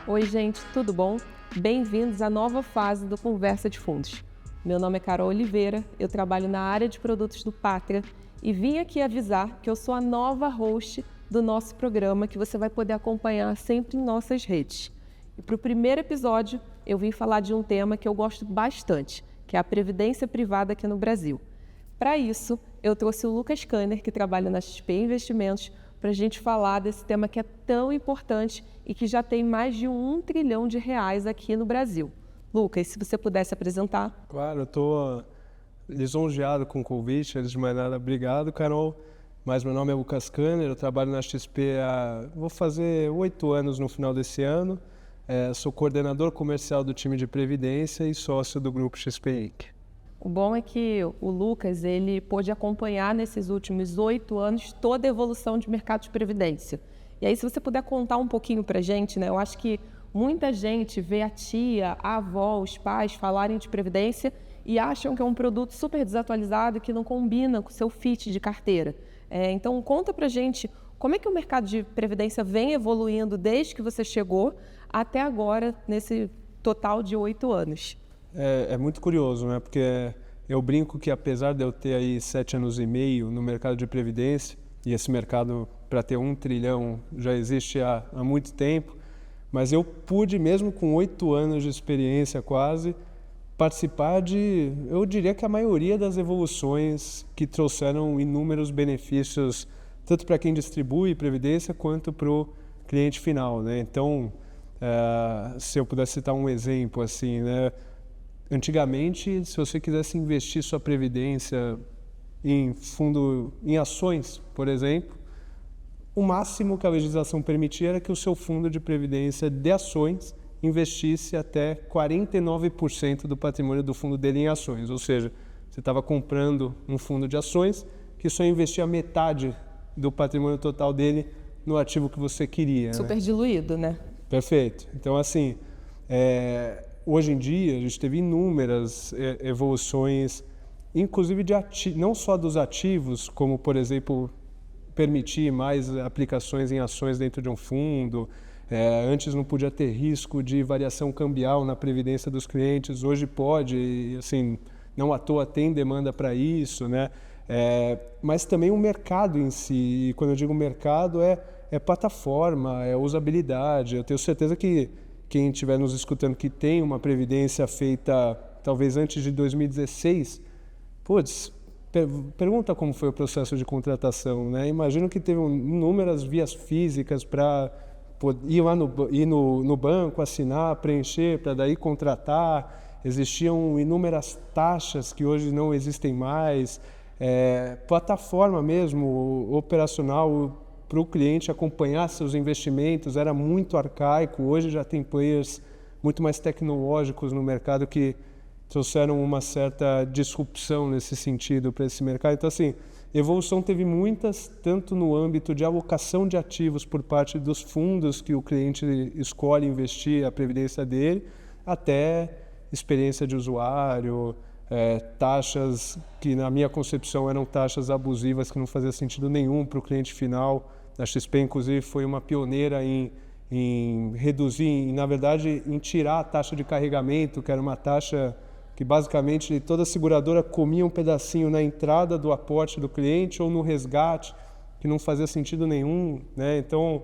Oi, gente, tudo bom? Bem-vindos à nova fase do Conversa de Fundos. Meu nome é Carol Oliveira, eu trabalho na área de produtos do Pátria e vim aqui avisar que eu sou a nova host do nosso programa que você vai poder acompanhar sempre em nossas redes. E para o primeiro episódio, eu vim falar de um tema que eu gosto bastante, que é a previdência privada aqui no Brasil. Para isso, eu trouxe o Lucas Kanner, que trabalha na XP Investimentos, para a gente falar desse tema que é tão importante e que já tem mais de R$1 trilhão aqui no Brasil. Lucas, se você pudesse apresentar. Claro, eu estou lisonjeado com o convite, antes de mais nada, obrigado, Carol. Mas meu nome é Lucas Kanner, eu trabalho na XP vou fazer 8 anos no final desse ano. Sou coordenador comercial do time de Previdência e sócio do Grupo XP Inc. O bom é que o Lucas ele pôde acompanhar nesses últimos 8 anos toda a evolução de mercado de previdência. E aí, se você puder contar um pouquinho para a gente, né? Eu acho que muita gente vê a tia, a avó, os pais falarem de previdência e acham que é um produto super desatualizado que não combina com o seu fit de carteira. Então, conta para a gente como é que o mercado de previdência vem evoluindo desde que você chegou até agora, nesse total de 8 anos. É muito curioso, né? Porque eu brinco que apesar de eu ter aí 7 anos e meio no mercado de previdência, e esse mercado para ter 1 trilhão já existe há muito tempo, mas eu pude, mesmo com 8 anos de experiência quase, participar de, eu diria que a maioria das evoluções que trouxeram inúmeros benefícios, tanto para quem distribui previdência quanto para o cliente final, né? Então, se eu pudesse citar um exemplo assim, né? Antigamente, se você quisesse investir sua previdência em ações, por exemplo, o máximo que a legislação permitia era que o seu fundo de previdência de ações investisse até 49% do patrimônio do fundo dele em ações. Ou seja, você estava comprando um fundo de ações que só investia metade do patrimônio total dele no ativo que você queria. Super diluído, né? Perfeito. Então, assim, hoje em dia, a gente teve inúmeras evoluções, inclusive não só dos ativos, como, por exemplo, permitir mais aplicações em ações dentro de um fundo. Antes não podia ter risco de variação cambial na previdência dos clientes, hoje pode, e, assim, não à toa tem demanda para isso, né? Mas também o mercado em si, e quando eu digo mercado, é plataforma, é usabilidade. Eu tenho certeza que quem estiver nos escutando que tem uma previdência feita talvez antes de 2016, pergunta como foi o processo de contratação, né? Imagino que teve inúmeras vias físicas para ir lá no banco, assinar, preencher, para daí contratar. Existiam inúmeras taxas que hoje não existem mais. Plataforma mesmo, operacional, para o cliente acompanhar seus investimentos era muito arcaico. Hoje já tem players muito mais tecnológicos no mercado que trouxeram uma certa disrupção nesse sentido para esse mercado. Então, assim, evolução teve muitas, tanto no âmbito de alocação de ativos por parte dos fundos que o cliente escolhe investir a previdência dele, até experiência de usuário, taxas que, na minha concepção, eram taxas abusivas que não fazia sentido nenhum para o cliente final. A XP, inclusive, foi uma pioneira em reduzir, na verdade, em tirar a taxa de carregamento, que era uma taxa que basicamente toda seguradora comia um pedacinho na entrada do aporte do cliente ou no resgate, que não fazia sentido nenhum, né? Então,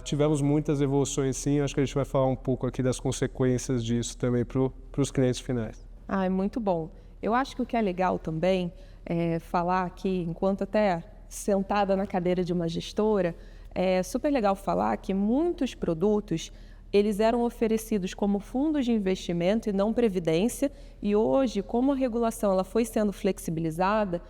tivemos muitas evoluções sim, acho que a gente vai falar um pouco aqui das consequências disso também para os clientes finais. É muito bom. Eu acho que o que é legal também é falar aqui, enquanto até sentada na cadeira de uma gestora, é super legal falar que muitos produtos eles eram oferecidos como fundos de investimento e não previdência, e hoje, como a regulação ela foi sendo flexibilizada,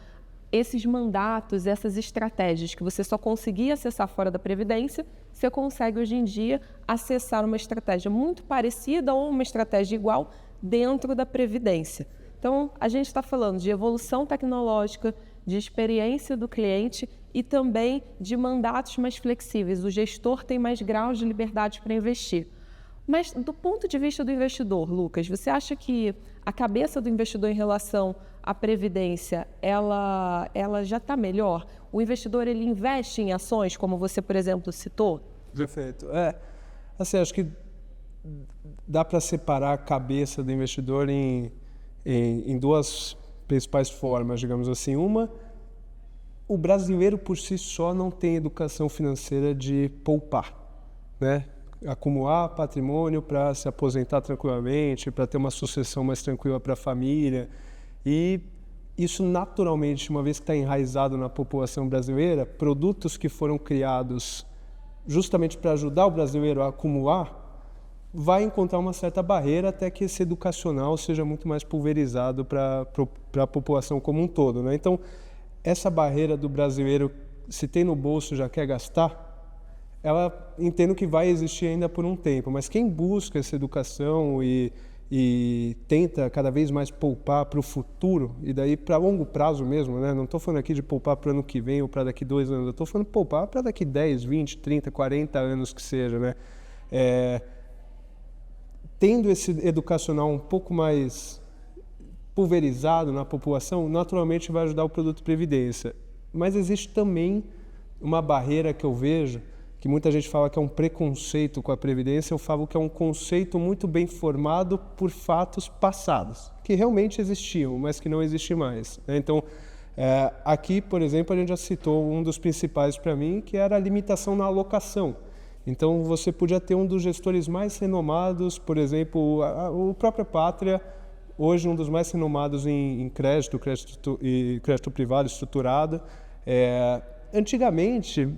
esses mandatos, essas estratégias que você só conseguia acessar fora da previdência, você consegue hoje em dia acessar uma estratégia muito parecida ou uma estratégia igual dentro da previdência. Então, a gente está falando de evolução tecnológica, de experiência do cliente e também de mandatos mais flexíveis. O gestor tem mais graus de liberdade para investir. Mas, do ponto de vista do investidor, Lucas, você acha que a cabeça do investidor em relação a previdência ela já está melhor? O investidor ele investe em ações, como você, por exemplo, citou? Perfeito. Assim, acho que dá para separar a cabeça do investidor em duas principais formas, digamos assim. Uma, o brasileiro por si só não tem educação financeira de poupar, né? Acumular patrimônio para se aposentar tranquilamente, para ter uma sucessão mais tranquila para a família. E isso naturalmente, uma vez que está enraizado na população brasileira, produtos que foram criados justamente para ajudar o brasileiro a acumular, vai encontrar uma certa barreira até que esse educacional seja muito mais pulverizado para a população como um todo, né? Então, essa barreira do brasileiro, se tem no bolso já quer gastar, ela entendo que vai existir ainda por um tempo, mas quem busca essa educação e tenta cada vez mais poupar para o futuro, e daí para longo prazo mesmo, né? Não estou falando aqui de poupar para o ano que vem ou para daqui 2 anos, eu estou falando de poupar para daqui 10, 20, 30, 40 anos que seja, né? Tendo esse educacional um pouco mais pulverizado na população, naturalmente vai ajudar o produto Previdência. Mas existe também uma barreira que eu vejo, que muita gente fala que é um preconceito com a Previdência, eu falo que é um conceito muito bem formado por fatos passados, que realmente existiam, mas que não existem mais, né? Então, aqui, por exemplo, a gente já citou um dos principais para mim, que era a limitação na alocação. Então, você podia ter um dos gestores mais renomados, por exemplo, o próprio Pátria, hoje um dos mais renomados em crédito privado estruturado. Antigamente,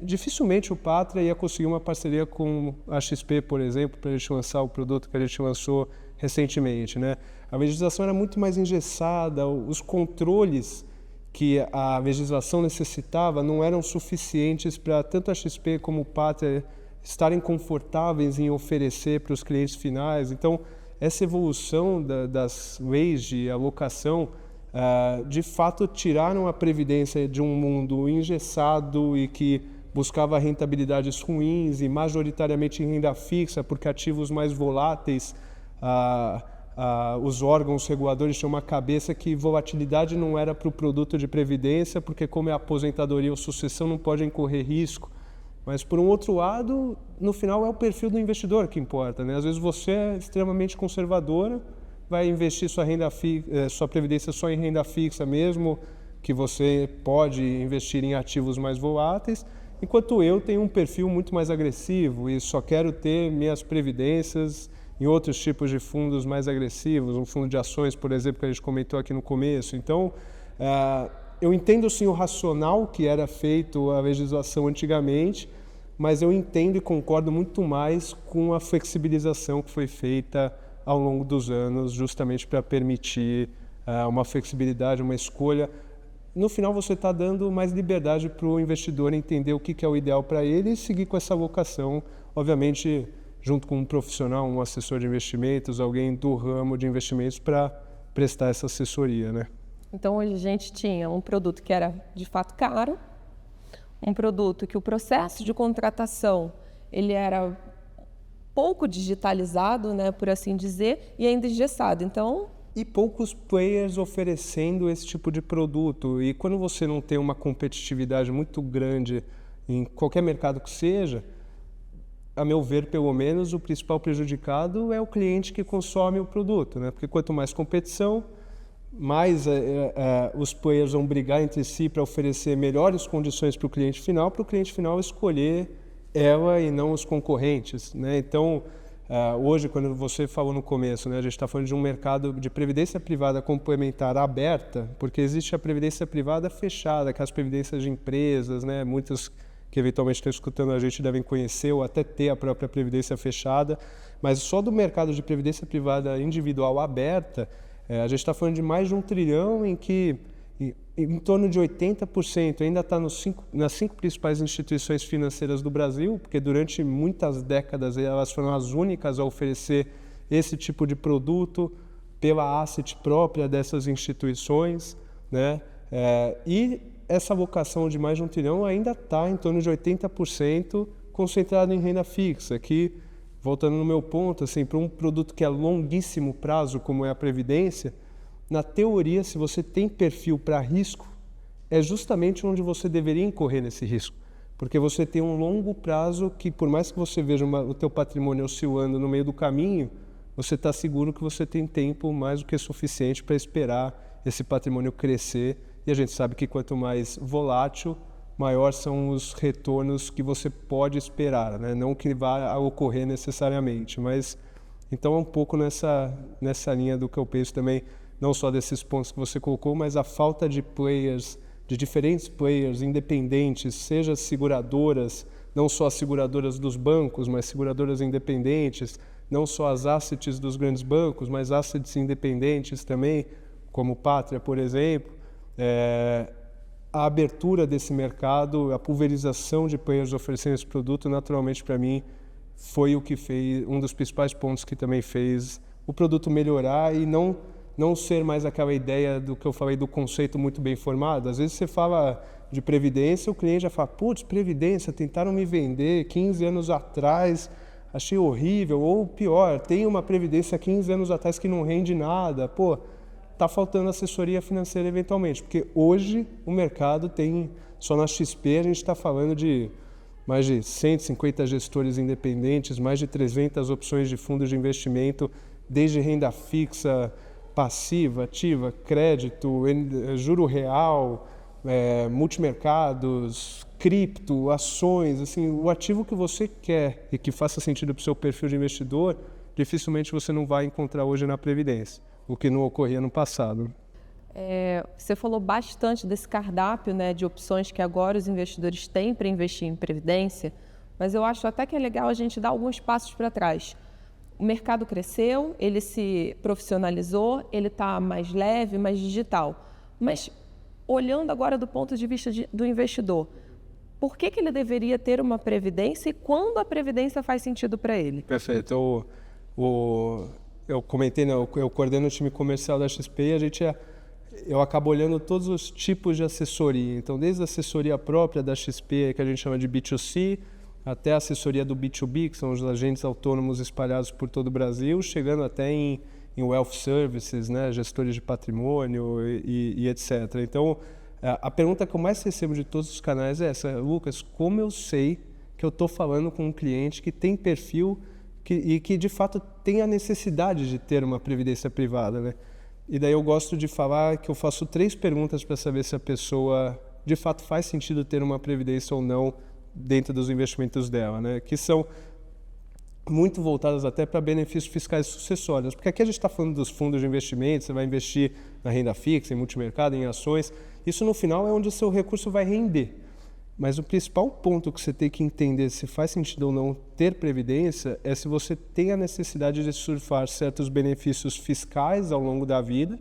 dificilmente o Pátria ia conseguir uma parceria com a XP, por exemplo, para a gente lançar o produto que a gente lançou recentemente, né? A legislação era muito mais engessada, os controles que a legislação necessitava não eram suficientes para tanto a XP como o Pátria estarem confortáveis em oferecer para os clientes finais. Então, essa evolução das leis de alocação, de fato, tiraram a Previdência de um mundo engessado e que buscava rentabilidades ruins e majoritariamente em renda fixa, porque ativos mais voláteis, os órgãos reguladores tinham uma cabeça que volatilidade não era para o produto de Previdência, porque como é aposentadoria ou sucessão não pode incorrer risco. Mas, por um outro lado, no final é o perfil do investidor que importa, né? Às vezes você é extremamente conservadora, vai investir sua previdência só em renda fixa mesmo, que você pode investir em ativos mais voláteis, enquanto eu tenho um perfil muito mais agressivo e só quero ter minhas previdências em outros tipos de fundos mais agressivos, um fundo de ações, por exemplo, que a gente comentou aqui no começo. Então, eu entendo sim o racional que era feito a legislação antigamente, mas eu entendo e concordo muito mais com a flexibilização que foi feita ao longo dos anos, justamente para permitir uma flexibilidade, uma escolha. No final, você está dando mais liberdade para o investidor entender o que é o ideal para ele e seguir com essa alocação, obviamente, junto com um profissional, um assessor de investimentos, alguém do ramo de investimentos para prestar essa assessoria, né? Então, hoje a gente tinha um produto que era, de fato, caro, um produto que o processo de contratação ele era pouco digitalizado, né, por assim dizer, e ainda engessado. Então, e poucos players oferecendo esse tipo de produto. E quando você não tem uma competitividade muito grande em qualquer mercado que seja, a meu ver, pelo menos, o principal prejudicado é o cliente que consome o produto, né? Porque quanto mais competição, mais os players vão brigar entre si para oferecer melhores condições para o cliente final escolher ela e não os concorrentes, né? Então, hoje, quando você falou no começo, né, a gente está falando de um mercado de previdência privada complementar aberta, porque existe a previdência privada fechada, aquelas previdências de empresas, né? Muitas que eventualmente estão escutando a gente devem conhecer ou até ter a própria previdência fechada, mas só do mercado de previdência privada individual aberta, a gente está falando de mais de 1 trilhão em que em torno de 80% ainda está nas 5 principais instituições financeiras do Brasil, porque durante muitas décadas elas foram as únicas a oferecer esse tipo de produto pela asset própria dessas instituições, né? E essa alocação de mais de 1 trilhão ainda está em torno de 80% concentrado em renda fixa, que, voltando no meu ponto, assim, para um produto que é longuíssimo prazo, como é a Previdência, na teoria, se você tem perfil para risco, é justamente onde você deveria incorrer nesse risco. Porque você tem um longo prazo que, por mais que você veja o teu patrimônio oscilando no meio do caminho, você está seguro que você tem tempo mais do que suficiente para esperar esse patrimônio crescer. E a gente sabe que quanto mais volátil, maior são os retornos que você pode esperar, né? Não que vá ocorrer necessariamente, mas então é um pouco nessa linha do que eu penso também, não só desses pontos que você colocou, mas a falta de players, de diferentes players independentes, seja seguradoras, não só as seguradoras dos bancos, mas seguradoras independentes, não só as assets dos grandes bancos, mas assets independentes também, como Pátria, por exemplo. A abertura desse mercado, a pulverização de players oferecendo esse produto, naturalmente para mim foi o que fez, um dos principais pontos que também fez o produto melhorar e não ser mais aquela ideia do que eu falei do conceito muito bem formado. Às vezes você fala de previdência, o cliente já fala, putz, previdência, tentaram me vender 15 anos atrás, achei horrível, ou pior, tem uma previdência 15 anos atrás que não rende nada, pô, está faltando assessoria financeira eventualmente, porque hoje o mercado tem, só na XP a gente está falando de mais de 150 gestores independentes, mais de 300 opções de fundos de investimento, desde renda fixa, passiva, ativa, crédito, juro real, multimercados, cripto, ações, assim, o ativo que você quer e que faça sentido para o seu perfil de investidor, dificilmente você não vai encontrar hoje na Previdência, o que não ocorria no passado. Você falou bastante desse cardápio, né, de opções que agora os investidores têm para investir em previdência, mas eu acho até que é legal a gente dar alguns passos para trás. O mercado cresceu, ele se profissionalizou, ele está mais leve, mais digital. Mas, olhando agora do ponto de vista do investidor, por que ele deveria ter uma previdência e quando a previdência faz sentido para ele? Perfeito. Eu comentei, né, eu coordeno o time comercial da XP e eu acabo olhando todos os tipos de assessoria. Então, desde a assessoria própria da XP, que a gente chama de B2C, até a assessoria do B2B, que são os agentes autônomos espalhados por todo o Brasil, chegando até em wealth services, né, gestores de patrimônio e etc. Então, a pergunta que eu mais recebo de todos os canais é essa: Lucas, como eu sei que eu estou falando com um cliente que tem perfil e que de fato tem a necessidade de ter uma previdência privada, né? E daí eu gosto de falar que eu faço 3 perguntas para saber se a pessoa de fato faz sentido ter uma previdência ou não dentro dos investimentos dela, né? Que são muito voltadas até para benefícios fiscais sucessórios, porque aqui a gente está falando dos fundos de investimento, você vai investir na renda fixa, em multimercado, em ações, isso no final é onde o seu recurso vai render. Mas o principal ponto que você tem que entender se faz sentido ou não ter previdência é se você tem a necessidade de surfar certos benefícios fiscais ao longo da vida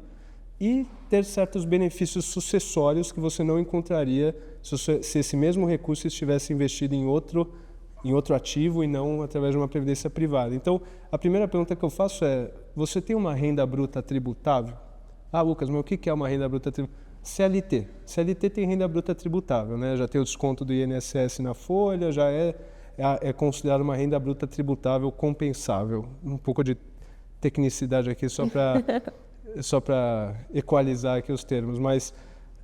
e ter certos benefícios sucessórios que você não encontraria se esse mesmo recurso estivesse investido em outro ativo e não através de uma previdência privada. Então, a primeira pergunta que eu faço é: você tem uma renda bruta tributável? Ah, Lucas, mas o que é uma renda bruta tributável? CLT. CLT tem renda bruta tributável, né? Já tem o desconto do INSS na folha, já é considerado uma renda bruta tributável compensável. Um pouco de tecnicidade aqui só para equalizar aqui os termos, mas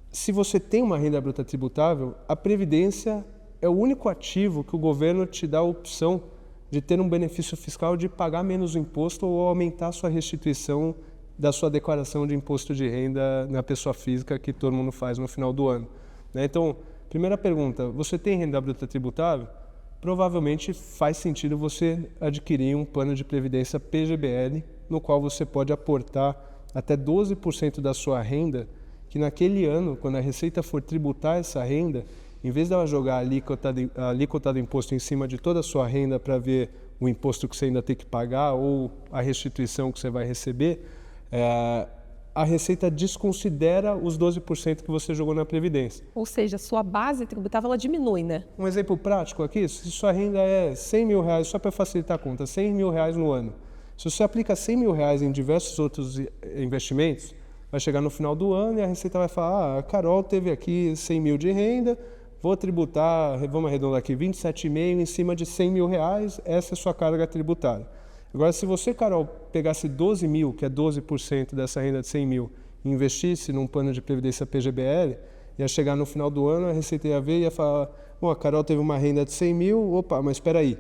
se você tem uma renda bruta tributável, a Previdência é o único ativo que o governo te dá a opção de ter um benefício fiscal de pagar menos imposto ou aumentar a sua restituição da sua declaração de imposto de renda na pessoa física que todo mundo faz no final do ano, né? Então, primeira pergunta, você tem renda bruta tributável? Provavelmente faz sentido você adquirir um plano de previdência PGBL, no qual você pode aportar até 12% da sua renda, que naquele ano, quando a Receita for tributar essa renda, em vez dela jogar a alíquota do imposto em cima de toda a sua renda para ver o imposto que você ainda tem que pagar ou a restituição que você vai receber, a Receita desconsidera os 12% que você jogou na Previdência. Ou seja, sua base tributável ela diminui, né? Um exemplo prático aqui, se sua renda é R$100 mil, só para facilitar a conta, R$100 mil no ano. Se você aplica R$100 mil em diversos outros investimentos, vai chegar no final do ano e a Receita vai falar: a Carol teve aqui 100 mil de renda, vou tributar, vamos arredondar aqui, 27,5 em cima de R$100 mil, essa é a sua carga tributária. Agora, se você, Carol, pegasse 12 mil, que é 12% dessa renda de 100 mil, investisse num plano de previdência PGBL, ia chegar no final do ano, a Receita ia ver e ia falar, bom, a Carol teve uma renda de 100 mil, opa, mas espera aí,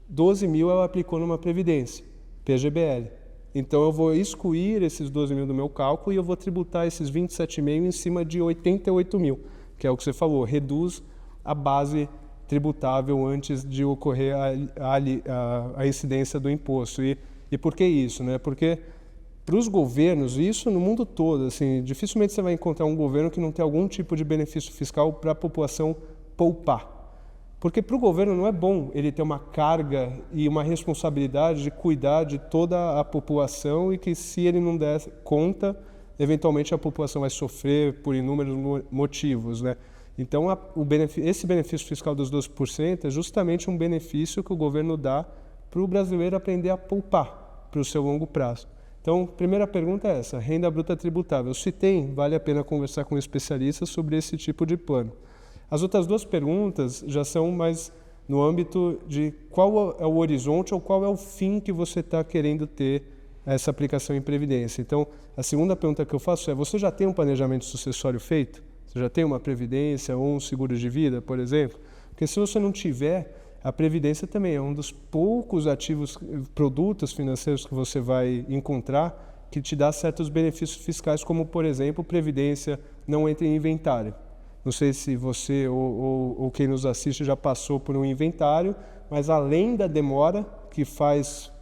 12 mil ela aplicou numa previdência, PGBL. Então eu vou excluir esses 12 mil do meu cálculo e eu vou tributar esses 27,5 em cima de 88 mil, que é o que você falou, reduz a base tributável antes de ocorrer a incidência do imposto. E por que isso, né? Porque para os governos, isso no mundo todo, assim, dificilmente você vai encontrar um governo que não tenha algum tipo de benefício fiscal para a população poupar. Porque para o governo não é bom ele ter uma carga e uma responsabilidade de cuidar de toda a população e que, se ele não der conta, eventualmente a população vai sofrer por inúmeros motivos, né? Então, esse benefício fiscal dos 12% é justamente um benefício que o governo dá para o brasileiro aprender a poupar para o seu longo prazo. Então, primeira pergunta é essa, renda bruta tributável. Se tem, vale a pena conversar com um especialista sobre esse tipo de plano. As outras duas perguntas já são mais no âmbito de qual é o horizonte ou qual é o fim que você está querendo ter essa aplicação em previdência. Então, a segunda pergunta que eu faço é, você já tem um planejamento sucessório feito? Você já tem uma previdência ou um seguro de vida, por exemplo? Porque se você não tiver, a previdência também é um dos poucos produtos financeiros que você vai encontrar que te dá certos benefícios fiscais, como, por exemplo, previdência não entra em inventário. Não sei se você ou quem nos assiste já passou por um inventário, mas além da demora que faz,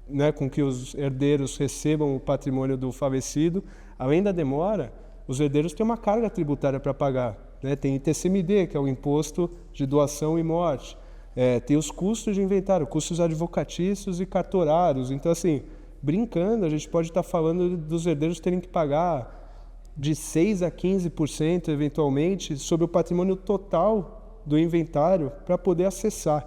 né, com que os herdeiros recebam o patrimônio do falecido, além da demora, os herdeiros têm uma carga tributária para pagar, né? Tem ITCMD, que é o Imposto de Doação e Morte. Tem os custos de inventário, custos advocatícios e cartorários. Então, assim, brincando, a gente pode estar falando dos herdeiros terem que pagar de 6% a 15%, eventualmente, sobre o patrimônio total do inventário para poder acessar.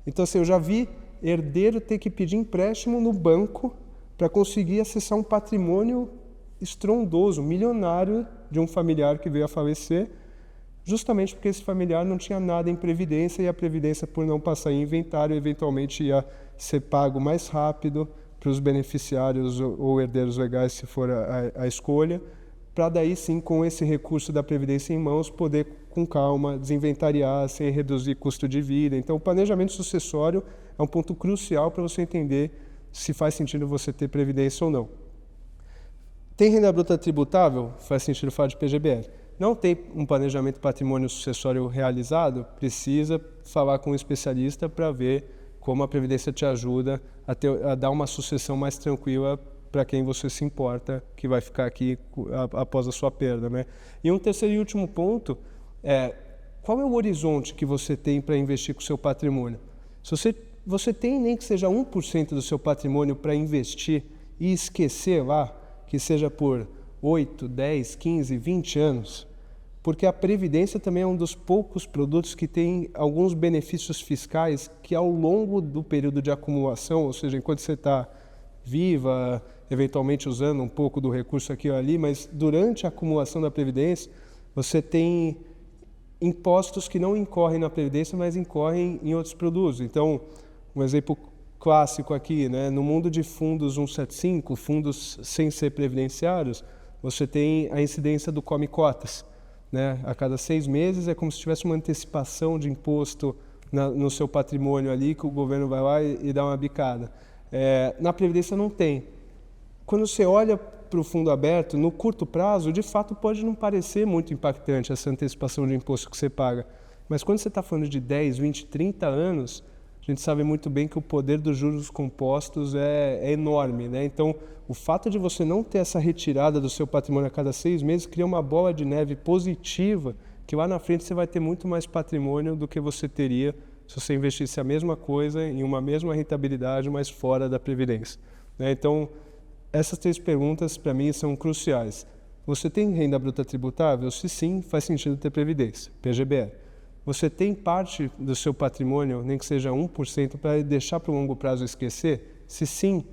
Então, assim, eu já vi herdeiro ter que pedir empréstimo no banco para conseguir acessar um patrimônio estrondoso, milionário, de um familiar que veio a falecer, justamente porque esse familiar não tinha nada em previdência e a previdência, por não passar em inventário, eventualmente ia ser pago mais rápido para os beneficiários ou herdeiros legais, se for a escolha, para daí sim, com esse recurso da previdência em mãos, poder com calma desinventariar sem reduzir custo de vida. Então, o planejamento sucessório é um ponto crucial para você entender se faz sentido você ter previdência ou não. Tem renda bruta tributável? Faz sentido falar de PGBL. Não tem um planejamento patrimônio sucessório realizado? Precisa falar com um especialista para ver como a Previdência te ajuda a dar uma sucessão mais tranquila para quem você se importa, que vai ficar aqui após a sua perda, né? E um terceiro e último ponto é, qual é o horizonte que você tem para investir com o seu patrimônio? Se você tem nem que seja 1% do seu patrimônio para investir e esquecer lá, que seja por 8, 10, 15, 20 anos, porque a Previdência também é um dos poucos produtos que tem alguns benefícios fiscais que ao longo do período de acumulação, ou seja, enquanto você está viva, eventualmente usando um pouco do recurso aqui ou ali, mas durante a acumulação da Previdência, você tem impostos que não incorrem na Previdência, mas incorrem em outros produtos. Então, um exemplo clássico aqui, né? No mundo de fundos 175, fundos sem ser previdenciários, você tem a incidência do come cotas, né? A cada 6 meses é como se tivesse uma antecipação de imposto no seu patrimônio ali, que o governo vai lá e dá uma bicada. Na Previdência não tem. Quando você olha para o fundo aberto, no curto prazo, de fato pode não parecer muito impactante essa antecipação de imposto que você paga, mas quando você está falando de 10, 20, 30 anos, a gente sabe muito bem que o poder dos juros compostos é enorme, né? Então, o fato de você não ter essa retirada do seu patrimônio a cada 6 meses cria uma bola de neve positiva, que lá na frente você vai ter muito mais patrimônio do que você teria se você investisse a mesma coisa em uma mesma rentabilidade, mas fora da Previdência, né? Então, essas 3 perguntas para mim são cruciais. Você tem renda bruta tributável? Se sim, faz sentido ter Previdência, PGBL. Você tem parte do seu patrimônio, nem que seja 1%, para deixar para o longo prazo esquecer? Se sim,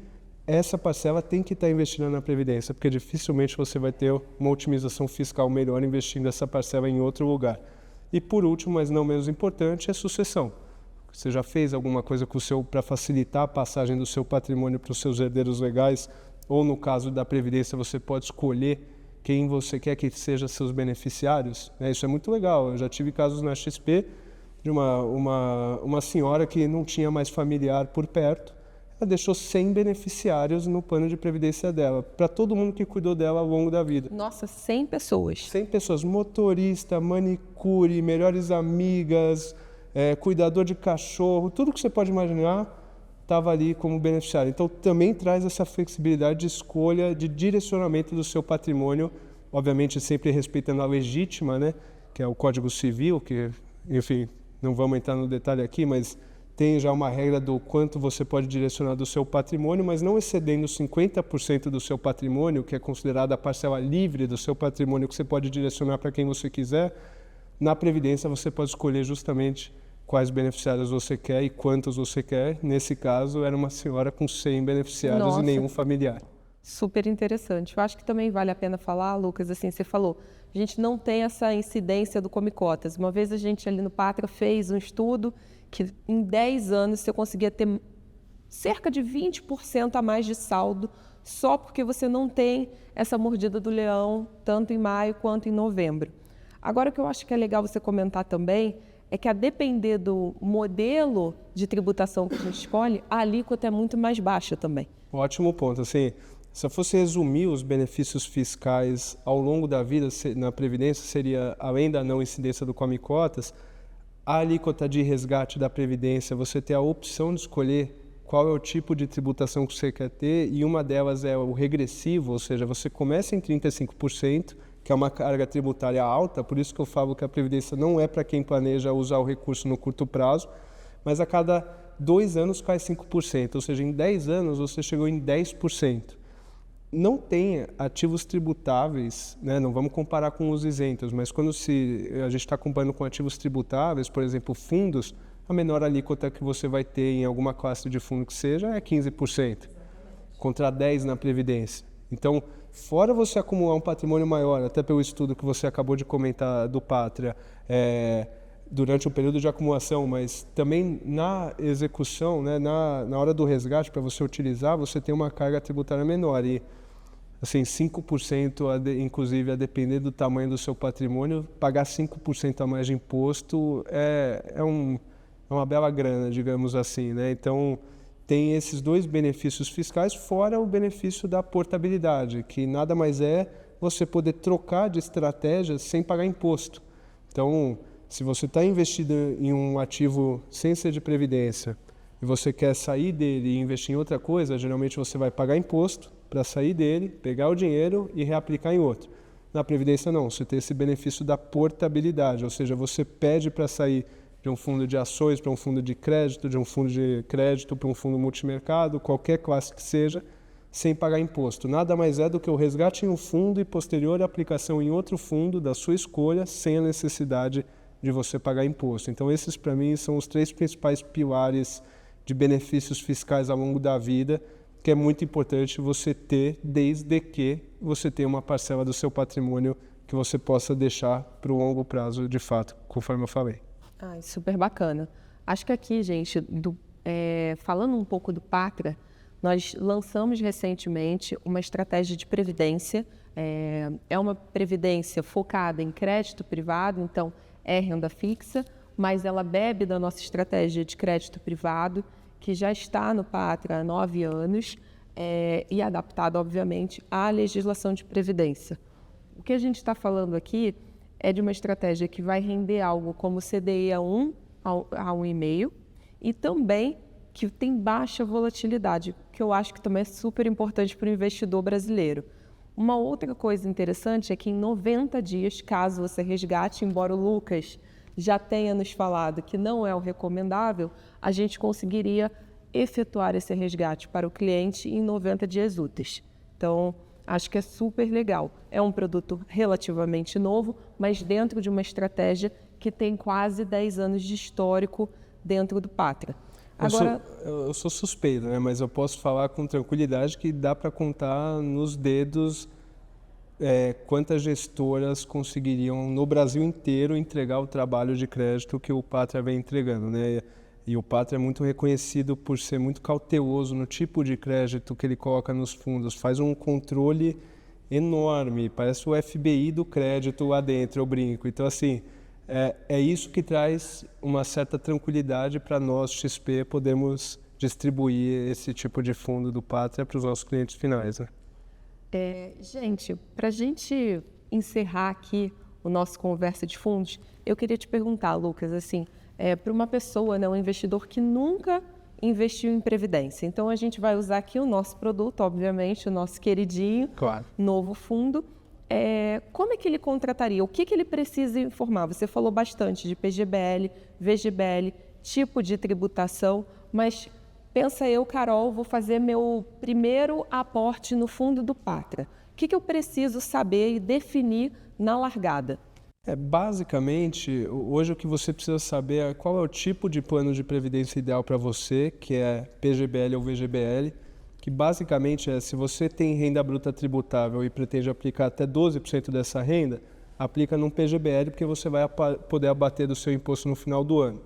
essa parcela tem que estar investida na Previdência, porque dificilmente você vai ter uma otimização fiscal melhor investindo essa parcela em outro lugar. E por último, mas não menos importante, é sucessão. Você já fez alguma coisa para facilitar a passagem do seu patrimônio para os seus herdeiros legais? Ou no caso da Previdência, você pode escolher quem você quer que seja seus beneficiários, né? Isso é muito legal. Eu já tive casos na XP de uma senhora que não tinha mais familiar por perto. Ela deixou 100 beneficiários no plano de previdência dela, para todo mundo que cuidou dela ao longo da vida. Nossa, 100 pessoas. 100 pessoas, motorista, manicure, melhores amigas, cuidador de cachorro, tudo que você pode imaginar estava ali como beneficiário. Então também traz essa flexibilidade de escolha, de direcionamento do seu patrimônio, obviamente sempre respeitando a legítima, né, que é o Código Civil, que, enfim, não vamos entrar no detalhe aqui, mas tem já uma regra do quanto você pode direcionar do seu patrimônio, mas não excedendo 50% do seu patrimônio, que é considerada a parcela livre do seu patrimônio, que você pode direcionar para quem você quiser. Na Previdência você pode escolher justamente quais beneficiários você quer e quantos você quer. Nesse caso, era uma senhora com 100 beneficiários. Nossa, e nenhum familiar. Super interessante. Eu acho que também vale a pena falar, Lucas, assim, você falou, a gente não tem essa incidência do Come Cotas. Uma vez a gente ali no Pátria fez um estudo que em 10 anos você conseguia ter cerca de 20% a mais de saldo só porque você não tem essa mordida do leão tanto em maio quanto em novembro. Agora, o que eu acho que é legal você comentar também é que, a depender do modelo de tributação que a gente escolhe, a alíquota é muito mais baixa também. Ótimo ponto. Assim, se eu fosse resumir os benefícios fiscais ao longo da vida na Previdência, seria, além da não incidência do Come Cotas, a alíquota de resgate da Previdência, você ter a opção de escolher qual é o tipo de tributação que você quer ter, e uma delas é o regressivo, ou seja, você começa em 35%, que é uma carga tributária alta, por isso que eu falo que a Previdência não é para quem planeja usar o recurso no curto prazo, mas a cada 2 anos cai 5%, ou seja, em 10 anos você chegou em 10%. Não tem ativos tributáveis, né? Não vamos comparar com os isentos, mas quando a gente está comparando com ativos tributáveis, por exemplo, fundos, a menor alíquota que você vai ter em alguma classe de fundo que seja é 15%, contra 10% na Previdência. Então, fora você acumular um patrimônio maior, até pelo estudo que você acabou de comentar do Pátria, durante o período de acumulação, mas também na execução, né, na hora do resgate, para você utilizar, você tem uma carga tributária menor. E assim, 5%, inclusive, a depender do tamanho do seu patrimônio, pagar 5% a mais de imposto é uma bela grana, digamos assim, né? Então, tem esses dois benefícios fiscais, fora o benefício da portabilidade, que nada mais é você poder trocar de estratégia sem pagar imposto. Então, se você está investido em um ativo sem ser de previdência e você quer sair dele e investir em outra coisa, geralmente você vai pagar imposto para sair dele, pegar o dinheiro e reaplicar em outro. Na Previdência não, você tem esse benefício da portabilidade, ou seja, você pede para sair de um fundo de ações para um fundo de crédito, de um fundo de crédito para um fundo multimercado, qualquer classe que seja, sem pagar imposto. Nada mais é do que o resgate em um fundo e posterior aplicação em outro fundo da sua escolha, sem a necessidade de você pagar imposto. Então esses para mim são os 3 principais pilares de benefícios fiscais ao longo da vida, que é muito importante você ter, desde que você tenha uma parcela do seu patrimônio que você possa deixar para o longo prazo, de fato, conforme eu falei. Super bacana. Acho que aqui, gente, falando um pouco do Pátria, nós lançamos recentemente uma estratégia de previdência. É uma previdência focada em crédito privado, então é renda fixa, mas ela bebe da nossa estratégia de crédito privado, que já está no Pátria há 9 anos e adaptado, obviamente, à legislação de previdência. O que a gente está falando aqui é de uma estratégia que vai render algo como CDI a 1 a 1,5 e também que tem baixa volatilidade, que eu acho que também é super importante para o investidor brasileiro. Uma outra coisa interessante é que em 90 dias, caso você resgate, embora o Lucas já tenha nos falado que não é o recomendável, a gente conseguiria efetuar esse resgate para o cliente em 90 dias úteis. Então, acho que é super legal. É um produto relativamente novo, mas dentro de uma estratégia que tem quase 10 anos de histórico dentro do Pátria. Agora, eu sou suspeito, né? Mas eu posso falar com tranquilidade que dá para contar nos dedos quantas gestoras conseguiriam no Brasil inteiro entregar o trabalho de crédito que o Pátria vem entregando, né? E o Pátria é muito reconhecido por ser muito cauteloso no tipo de crédito que ele coloca nos fundos, faz um controle enorme, parece o FBI do crédito lá dentro, eu brinco. Então, assim, é isso que traz uma certa tranquilidade para nós, XP, podemos distribuir esse tipo de fundo do Pátria para os nossos clientes finais, né? Gente, para a gente encerrar aqui o nosso Conversa de Fundos, eu queria te perguntar, Lucas, assim, para uma pessoa, né, um investidor que nunca investiu em previdência. Então, a gente vai usar aqui o nosso produto, obviamente, o nosso queridinho, Claro. novo fundo. Como é que ele contrataria? O que ele precisa informar? Você falou bastante de PGBL, VGBL, tipo de tributação, mas pensa eu, Carol, vou fazer meu primeiro aporte no fundo do Pátria. O que eu preciso saber e definir na largada? Basicamente, hoje o que você precisa saber é qual é o tipo de plano de previdência ideal para você, que é PGBL ou VGBL, que basicamente se você tem renda bruta tributável e pretende aplicar até 12% dessa renda, aplica num PGBL porque você vai poder abater do seu imposto no final do ano.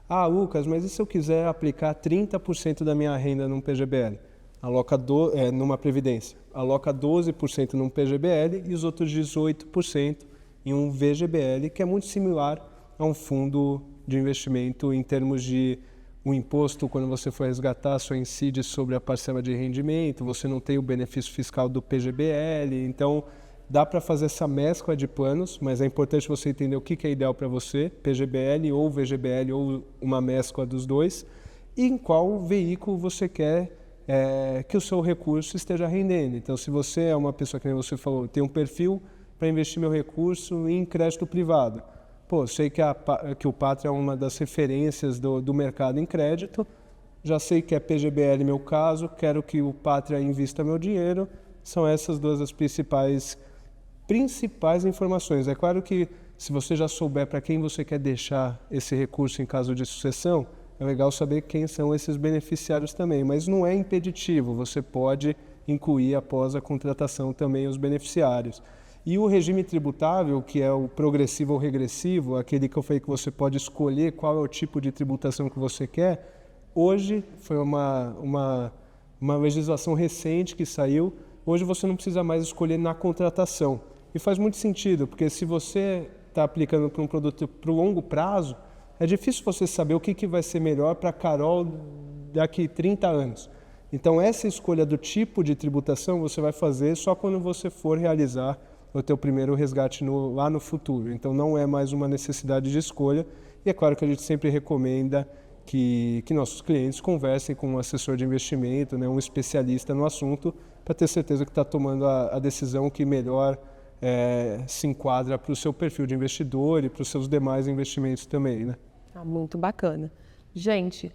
Ah, Lucas, mas e se eu quiser aplicar 30% da minha renda num PGBL? Numa previdência. Aloca 12% num PGBL e os outros 18% em um VGBL, que é muito similar a um fundo de investimento em termos de o imposto, quando você for resgatar, só incide sobre a parcela de rendimento, você não tem o benefício fiscal do PGBL, então dá para fazer essa mescla de planos, mas é importante você entender o que é ideal para você, PGBL ou VGBL ou uma mescla dos dois, e em qual veículo você quer que o seu recurso esteja rendendo. Então, se você é uma pessoa, que nem você falou, tem um perfil para investir meu recurso em crédito privado. Pô, sei que o Pátria é uma das referências do mercado em crédito, já sei que é PGBL meu caso, quero que o Pátria invista meu dinheiro, são essas duas as principais informações. É claro que se você já souber para quem você quer deixar esse recurso em caso de sucessão, é legal saber quem são esses beneficiários também, mas não é impeditivo, você pode incluir após a contratação também os beneficiários. E o regime tributável, que é o progressivo ou regressivo, aquele que eu falei que você pode escolher qual é o tipo de tributação que você quer, hoje foi uma legislação recente que saiu, hoje você não precisa mais escolher na contratação. E faz muito sentido, porque se você está aplicando para um produto para o longo prazo, é difícil você saber o que vai ser melhor para a Carol daqui 30 anos. Então, essa escolha do tipo de tributação você vai fazer só quando você for realizar o teu primeiro resgate lá no futuro. Então, não é mais uma necessidade de escolha. E é claro que a gente sempre recomenda que nossos clientes conversem com um assessor de investimento, né, um especialista no assunto, para ter certeza que está tomando a decisão que melhor se enquadra para o seu perfil de investidor e para os seus demais investimentos também, né? Muito bacana. Gente,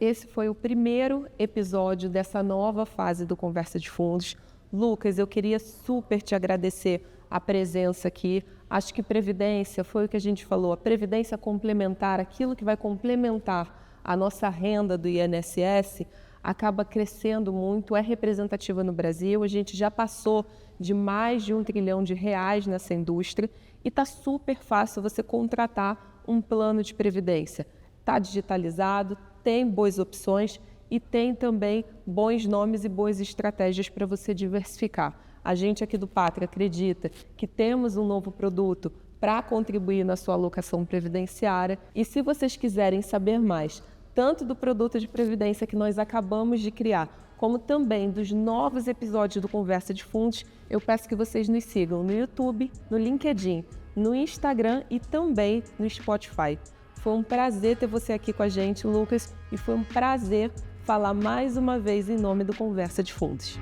esse foi o primeiro episódio dessa nova fase do Conversa de Fundos. Lucas, eu queria super te agradecer a presença aqui. Acho que previdência, foi o que a gente falou, a previdência complementar, aquilo que vai complementar a nossa renda do INSS, acaba crescendo muito, é representativa no Brasil. A gente já passou de mais de R$1 trilhão nessa indústria e está super fácil você contratar um plano de previdência. Está digitalizado, tem boas opções e tem também bons nomes e boas estratégias para você diversificar. A gente aqui do Pátria acredita que temos um novo produto para contribuir na sua alocação previdenciária e se vocês quiserem saber mais, tanto do produto de previdência que nós acabamos de criar, como também dos novos episódios do Conversa de Fundos, eu peço que vocês nos sigam no YouTube, no LinkedIn, no Instagram e também no Spotify. Foi um prazer ter você aqui com a gente, Lucas, e foi um prazer falar mais uma vez em nome do Conversa de Fundos.